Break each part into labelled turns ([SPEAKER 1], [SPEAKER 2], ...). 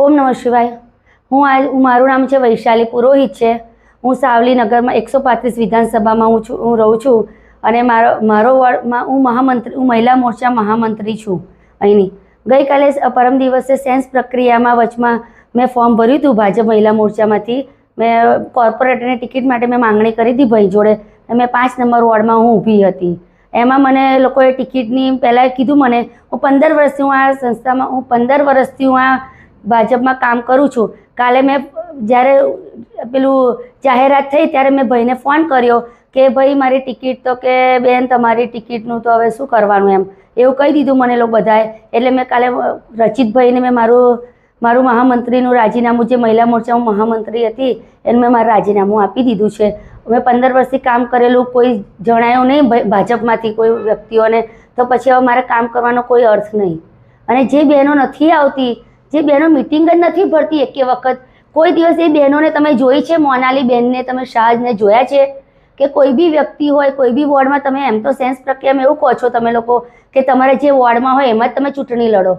[SPEAKER 1] ઓમ નમઃ શિવાય। મારું નામ છે વૈશાલી પુરોહિત છે। હું સાવલી નગરમાં 135 વિધાનસભામાં હું રહું છું અને મારો વોર્ડમાં હું મહિલા મોરચા મહામંત્રી છું અહીંની। ગઈકાલે પરમ દિવસે સેન્સ પ્રક્રિયામાં વચમાં મેં ફોર્મ ભર્યું હતું ભાજપ મહિલા મોરચામાંથી। મેં કોર્પોરેટરની ટિકિટ માટે મેં માંગણી કરી હતી ભાઈ જોડે। મેં 5 નંબર વોર્ડમાં હું ઊભી હતી। એમાં મને લોકોએ ટિકિટની પહેલાં કીધું મને હું 15 વર્ષથી હું આ સંસ્થામાં 15 વર્ષથી હું આ ભાજપમાં કામ કરું છું। કાલે મેં જ્યારે પેલું જાહેરાત થઈ ત્યારે મેં ભાઈને ફોન કર્યો કે ભાઈ મારી ટિકિટ તો કે બેન તમારી ટિકિટનું તો હવે શું કરવાનું એમ એવું કહી દીધું મને લોકો બધાએ। એટલે મેં કાલે રચિતભાઈને મેં મારું મહામંત્રીનું રાજીનામું જે મહિલા મોરચામાં મહામંત્રી હતી એને મેં મારું રાજીનામું આપી દીધું છે। મેં 15 વર્ષથી કામ કરેલું કોઈ જણાયું નહીં ભાજપમાંથી કોઈ વ્યક્તિઓને તો પછી હવે મારે કામ કરવાનો કોઈ અર્થ નહીં। અને જે બહેનો નથી આવતી જે બહેનો મિટિંગ જ નથી ભરતી એકે વખત કોઈ દિવસ એ બહેનોને તમે જોઈ છે? મોનાલી બહેનને તમે શાહને જોયા છે કે કોઈ બી વ્યક્તિ હોય કોઈ બી વોર્ડમાં તમે એમ તો સેન્સ પ્રક્રિયામાં એવું કહો છો તમે લોકો કે તમારે જે વોર્ડમાં હોય એમાં જ તમે ચૂંટણી લડો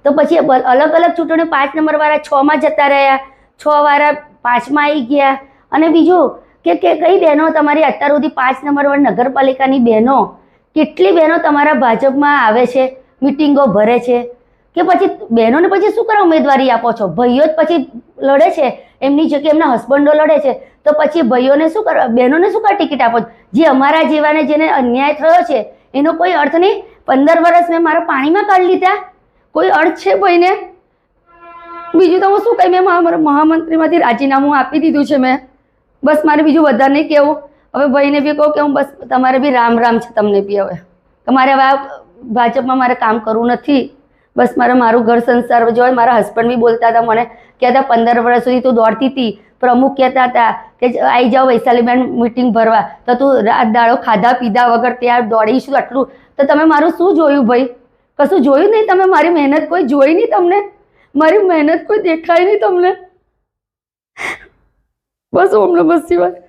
[SPEAKER 1] તો પછી અલગ અલગ ચૂંટણી 5 નંબરવાળા 6માં જતા રહ્યા 6 વાળા 5માં આવી ગયા। અને બીજું કે કઈ બહેનો તમારી અત્યાર સુધી 5 નંબરવાળી નગરપાલિકાની બહેનો કેટલી બહેનો તમારા ભાજપમાં આવે છે મિટિંગો ભરે છે કે પછી બહેનોને પછી શું કરવા ઉમેદવારી આપો છો? ભાઈઓ જ પછી લડે છે એમની જગ્યાએ એમના હસબન્ડો લડે છે તો પછી ભાઈઓને શું કરવા બહેનોને શું કરવા ટિકિટ આપો છો? જે અમારા જેવાને જેને અન્યાય થયો છે એનો કોઈ અર્થ નહીં। 15 વર્ષ મેં મારા પાણીમાં કાઢી લીધા કોઈ અર્થ છે ભાઈને? બીજું તો હું શું કહી મેં મારા મહામંત્રીમાંથી રાજીનામું આપી દીધું છે મેં બસ મારે બીજું વધારે નહીં કહેવું। હવે ભાઈને બી કહું કે હું બસ તમારે બી રામ રામ છે તમને બી હવે તમારે હવે ભાજપમાં મારે કામ કરવું નથી બસ મારું ઘર સંસાર જોઈ। મારા હસબન્ડ બી બોલતા હતા મને કહેતા 15 વર્ષ સુધી તું દોડતી હતી પ્રમુખ કહેતા હતા કે આવી જાઓ વૈશાલીબેન મિટિંગ ભરવા તો તું રાત દાડો ખાધા પીધા વગર ત્યાં દોડીશું આટલું તો તમે મારું શું જોયું ભાઈ? કશું જોયું નહીં તમે? મારી મહેનત કોઈ જોઈ નહીં તમને? મારી મહેનત કોઈ દેખાય નહીં તમને? બસ ઓમ નમઃ શિવાય।